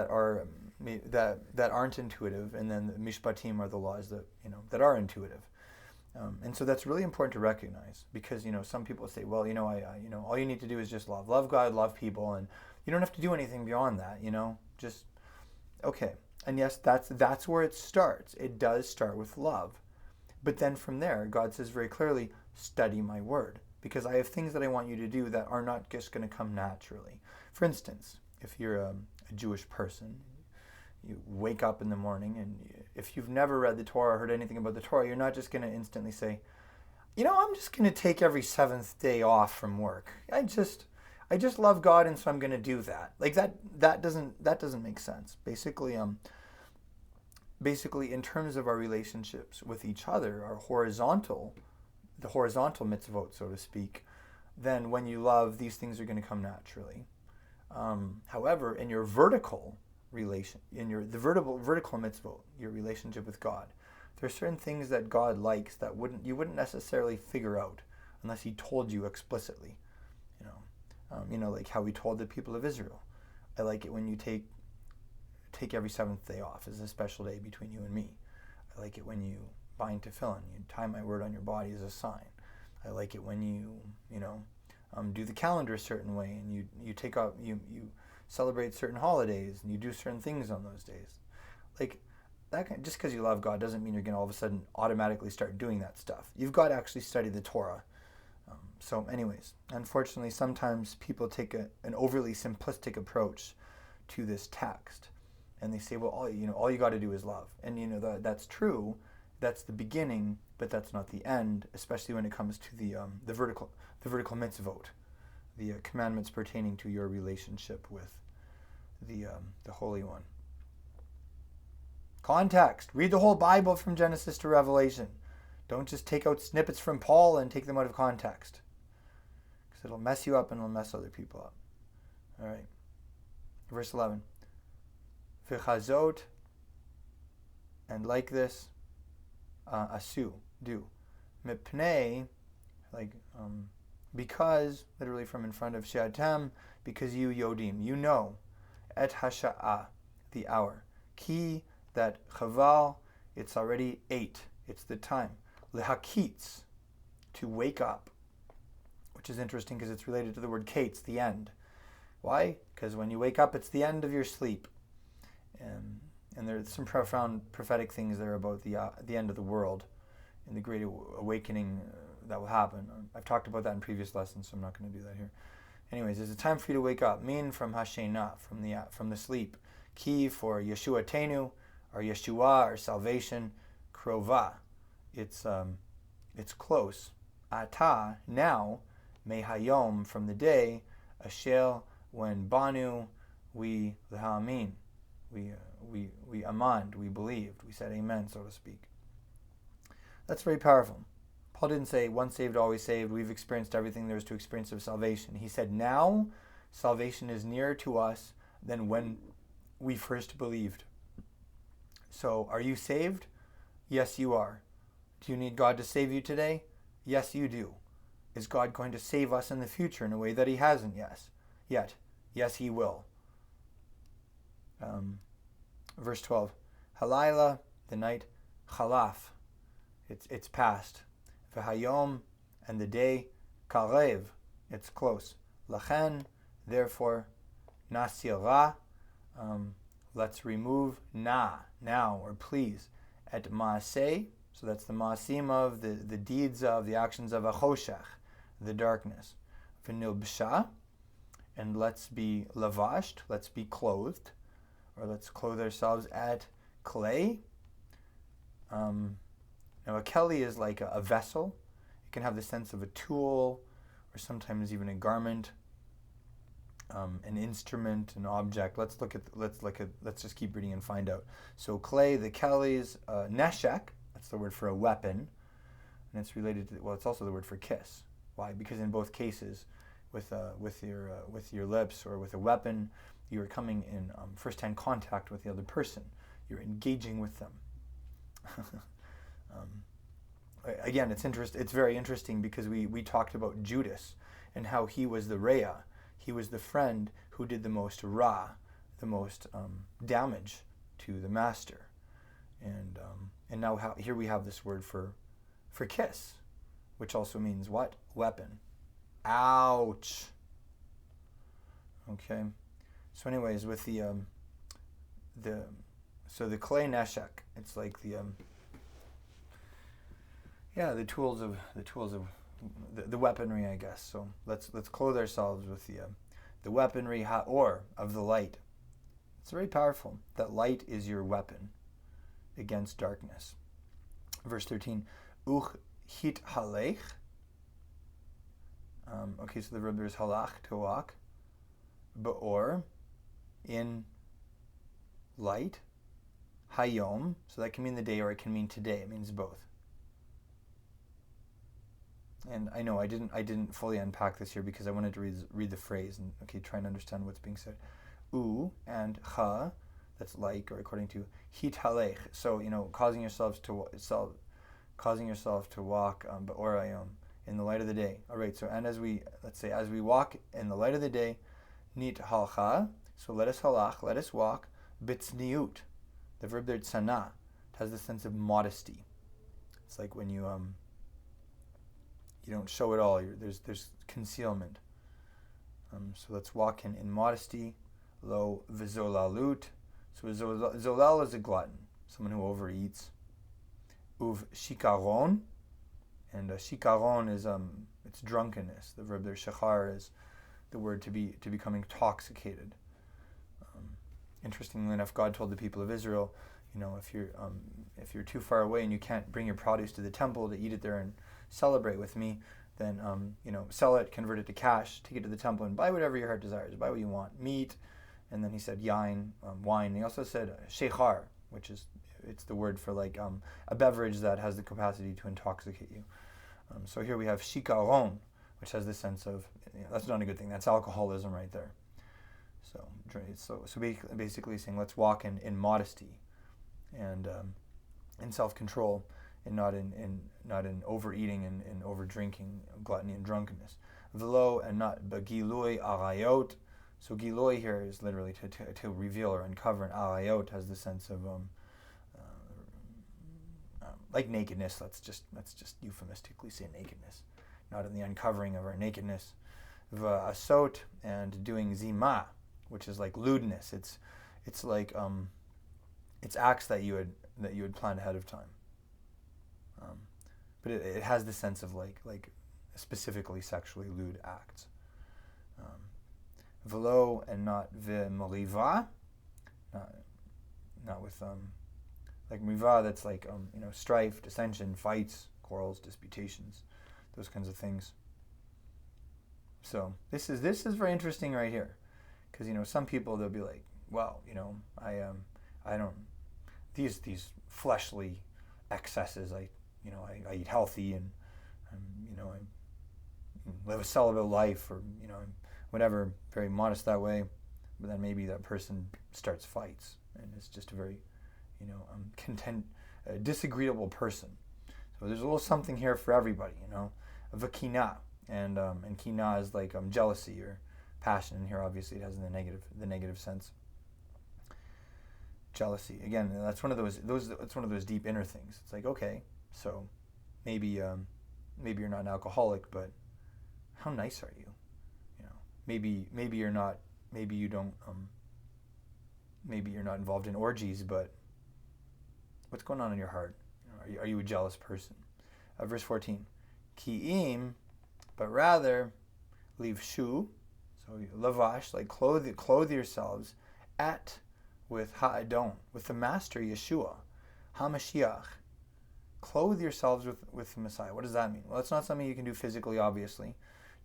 aren't intuitive, and then the mishpatim are the laws that are intuitive. And so that's really important to recognize because, some people say, well, all you need to do is just love God, love people, and you don't have to do anything beyond that, just, okay. And yes, that's where it starts. It does start with love. But then from there, God says very clearly, study my word, because I have things that I want you to do that are not just going to come naturally. For instance, if you're a Jewish person, you wake up in the morning, and if you've never read the Torah or heard anything about the Torah, you're not just going to instantly say, I'm just going to take every 7th day off from work. I just love God, and so I'm going to do that. Like that doesn't make sense. Basically, in terms of our relationships with each other, the horizontal mitzvot, so to speak, then when you love, these things are going to come naturally. However, in your vertical relation, the vertical mitzvot, your relationship with God, there are certain things that God likes that you wouldn't necessarily figure out unless He told you explicitly. Like how He told the people of Israel, I like it when you take every 7th day off as a special day between you and me. I like it when you bind tefillin, you tie my word on your body as a sign. I like it when you do the calendar a certain way, and you take off, you celebrate certain holidays, and you do certain things on those days. Like that, just because you love God doesn't mean you're going to all of a sudden automatically start doing that stuff. You've got to actually study the Torah. So anyways, unfortunately, sometimes people take an overly simplistic approach to this text, and they say, well, all you got to do is love. And that's true. That's the beginning, but that's not the end, especially when it comes to the vertical mitzvot, the commandments pertaining to your relationship with the Holy One. Context. Read the whole Bible from Genesis to Revelation. Don't just take out snippets from Paul and take them out of context, because it'll mess you up and it'll mess other people up. All right. Verse 11. V'chazot, and like this, asu, do. Mipnei, because, literally from in front of she'atem, because you yodim, you know, et hasha'ah, the hour. Ki, that chaval, it's already 8, it's the time. Lehakitz, to wake up, which is interesting because it's related to the word kates, the end. Why? Because when you wake up, it's the end of your sleep. And there's some profound prophetic things there about the end of the world and the great awakening that will happen. I've talked about that in previous lessons, so I'm not going to do that here. Anyways, it's a time for you to wake up. Min from Hashena, from the sleep. Ki for Yeshua Tenu, or Yeshua, or salvation. Krova, it's close. Ata, now. Mehayom, from the day. Ashel, when Banu, we L'ha'amin. We amand, we believed, we said amen, so to speak. That's very powerful. Paul didn't say once saved, always saved. We've experienced everything there is to experience of salvation. He said now salvation is nearer to us than when we first believed. So are you saved? Yes, you are. Do you need God to save you today? Yes, you do. Is God going to save us in the future in a way that he hasn't yet? Yes, he will. Verse 12. Halayla, the night, chalaf, it's past. V'hayom, and the day, karev, it's close. Lachen, therefore, nasira, let's remove now, or please, et maaseh, so that's the maasim of the deeds of, the actions of achoshech, the darkness. V'nilbsha, and let's be lavashed, let's be clothed, or let's clothe ourselves at clay. Now a keli is like a vessel. It can have the sense of a tool, or sometimes even a garment, an instrument, an object. Let's just keep reading and find out. So clay, the kelis, neshek, that's the word for a weapon, and it's related to, well, it's also the word for kiss. Why? Because in both cases, with your lips or with a weapon, you are coming in first-hand contact with the other person. You're engaging with them. Again, it's very interesting because we talked about Judas and how he was the Reah. He was the friend who did the most ra, the most damage to the master. And now here we have this word for kiss, which also means what? Weapon. Ouch. Okay. So anyways, with the clay neshek, it's like the tools of the weaponry, I guess. So let's clothe ourselves with the weaponry or of the light. It's very powerful. That light is your weapon against darkness. Verse 13, uch hit halech. Okay, so the verb there is halach, to walk. Be'or, in light. Hayom, so that can mean the day or it can mean today. It means both. And I know I didn't fully unpack this here because I wanted to read the phrase and try and understand what's being said. U and ha, that's like, or according to hit halech. So causing yourself to walk be'orayom, in the light of the day. All right. So and as we walk in the light of the day, nit halcha. So let us halach, let us walk bitzniut. The verb there tzana, it has the sense of modesty. It's like when you don't show it all. There's concealment. So let's walk in modesty. Lo v'zolalut. So zolal is a glutton, someone who overeats. Uv shikaron, and shikaron is it's drunkenness. The verb there shachar is the word to become intoxicated. Interestingly enough, God told the people of Israel, if you're too far away and you can't bring your produce to the temple to eat it there and celebrate with me, then sell it, convert it to cash, take it to the temple, and buy whatever your heart desires. Buy what you want, meat, and then he said yain, wine. He also said shechar, which is it's the word for like a beverage that has the capacity to intoxicate you. So here we have shikaron, which has the sense of that's not a good thing. That's alcoholism right there. So basically saying let's walk in modesty, and in self-control, and not in overeating and over drinking, gluttony and drunkenness. Velo, and not bagilui arayot. So gilui here is literally to reveal or uncover, and arayot has the sense of like nakedness. Let's just euphemistically say nakedness, not in the uncovering of our nakedness. V'asot, and doing zima, which is like lewdness. It's like it's acts that you had planned ahead of time. But it has the sense of like specifically sexually lewd acts. Velo, and not v'moriva, not with like mriva, that's like strife, dissension, fights, quarrels, disputations, those kinds of things. So this is very interesting right here, because some people, they'll be like, well, I don't these fleshly excesses. I eat healthy and I live a celibate life, or whatever, very modest that way. But then maybe that person starts fights, and it's just a very, disagreeable person. So there's a little something here for everybody, Vakina, and kina is like jealousy or passion. And here, obviously, it has the negative sense. Jealousy, again, that's one of those deep inner things. It's like, okay, so maybe you're not an alcoholic, but how nice are you? Maybe you're not. Maybe you don't. Maybe you're not involved in orgies, but what's going on in your heart? Are you a jealous person? Verse 14, ki'im, but rather leave shu, so lavash, like clothe yourselves, with ha'adon, with the Master Yeshua, HaMashiach. Clothe yourselves with the Messiah. What does that mean? Well, it's not something you can do physically, obviously.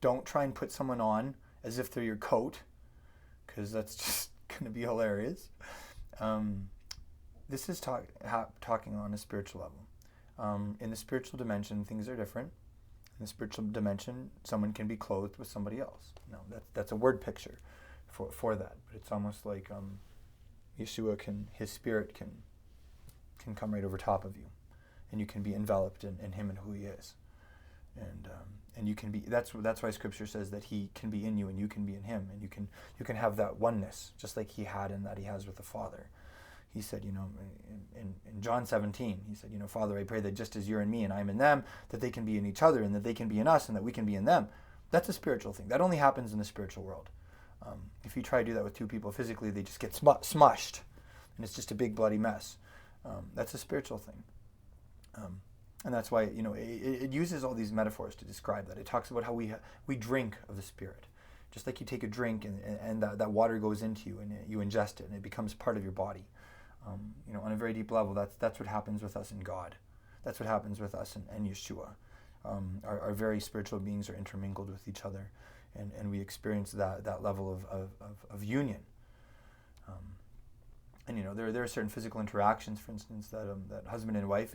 Don't try and put someone on as if they're your coat, because that's just going to be hilarious. This is talking on a spiritual level. In the spiritual dimension, things are different. In the spiritual dimension, someone can be clothed with somebody else. That's a word picture for that. But it's almost like Yeshua his spirit can come right over top of you, and you can be enveloped in him and who he is. And you can be. That's why Scripture says that he can be in you and you can be in him, and you can have that oneness, just like he had and that he has with the Father. He said, in John 17, he said, Father, I pray that just as you're in me and I'm in them, that they can be in each other, and that they can be in us, and that we can be in them. That's a spiritual thing. That only happens in the spiritual world. If you try to do that with two people physically, they just get smushed, and it's just a big bloody mess. That's a spiritual thing. And that's why, it uses all these metaphors to describe that. It talks about how we drink of the Spirit. Just like you take a drink and that water goes into you and you ingest it and it becomes part of your body. On a very deep level, that's what happens with us in God. That's what happens with us in Yeshua. Our very spiritual beings are intermingled with each other, and we experience that level of union. And there are certain physical interactions, for instance, that husband and wife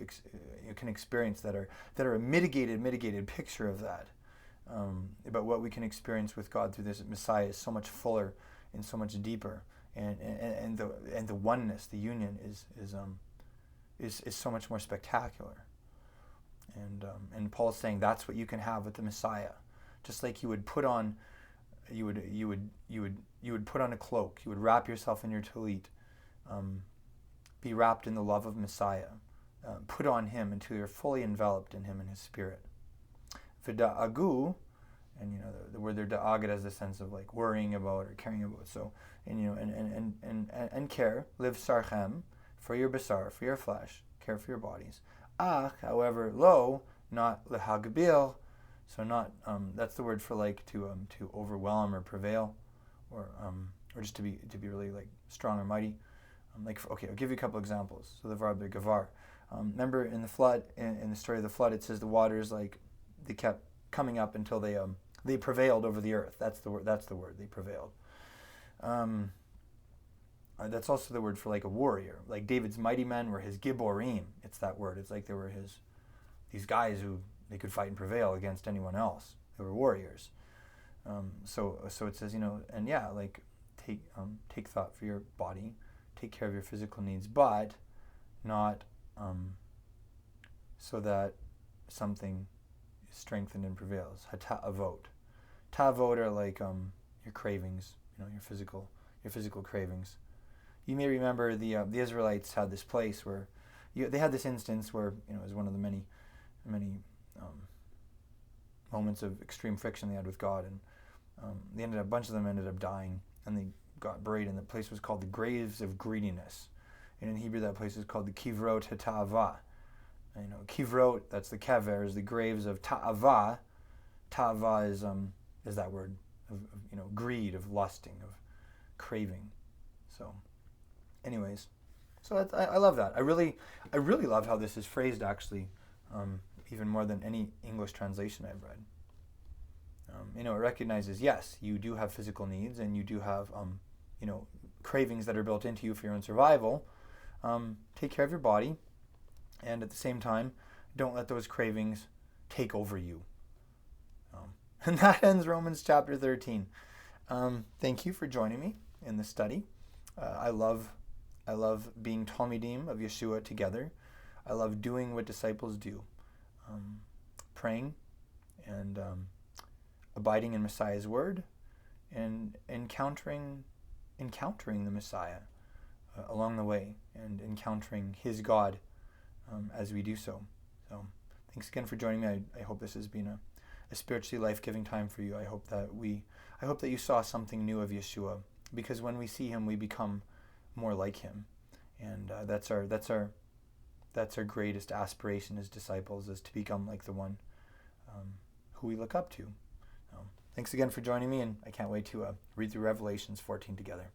can experience that are a mitigated picture of that. But what we can experience with God through this Messiah is so much fuller and so much deeper, and the oneness, the union is so much more spectacular. And Paul's saying that's what you can have with the Messiah, just like you would put on a cloak, you would wrap yourself in your tallit. Be wrapped in the love of Messiah. Put on him until you're fully enveloped in him and his spirit. V'da'agu, and the word there, da'agad, has the sense of like worrying about or caring about. So, and care, live sarchem, for your basar, for your flesh, care for your bodies. However, lo, not lehagbil, so not that's the word for like to overwhelm or prevail, or just to be really like strong or mighty. I'll give you a couple examples. So the verb gavar. Remember in the flood, in the story of the flood, it says the waters they kept coming up until they prevailed over the earth. That's the word. They prevailed. That's also the word for like a warrior. Like David's mighty men were his giborim. It's that word. It's like they were these guys who they could fight and prevail against anyone else. They were warriors. So it says take thought for your body. Take care of your physical needs, but not so that something is strengthened and prevails. Hata'avot. Ta'avot are like your cravings, your physical cravings. You may remember the Israelites had this place where they had this instance where it was one of the many moments of extreme friction they had with God, and a bunch of them ended up dying, and they got buried, and the place was called the graves of greediness. And in Hebrew, that place is called the kivrot hata'ava. Kivrot, that's the kever, is the graves of ta'ava. Ta'ava is that word of greed, of lusting, of craving. So, anyways, I love that. I really love how this is phrased, actually, even more than any English translation I've read. It recognizes, yes, you do have physical needs, and you do have cravings that are built into you for your own survival. Take care of your body, and at the same time, don't let those cravings take over you. And that ends Romans chapter 13. Thank you for joining me in the study. I love being Talmidim of Yeshua together. I love doing what disciples do, praying and abiding in Messiah's word, and encountering the Messiah along the way, and encountering his God as we do so. So thanks again for joining me. I hope this has been a spiritually life-giving time for you. I hope that you saw something new of Yeshua, because when we see him, we become more like him, and that's our greatest aspiration as disciples, is to become like the one who we look up to. Thanks again for joining me, and I can't wait to read through Revelations 14 together.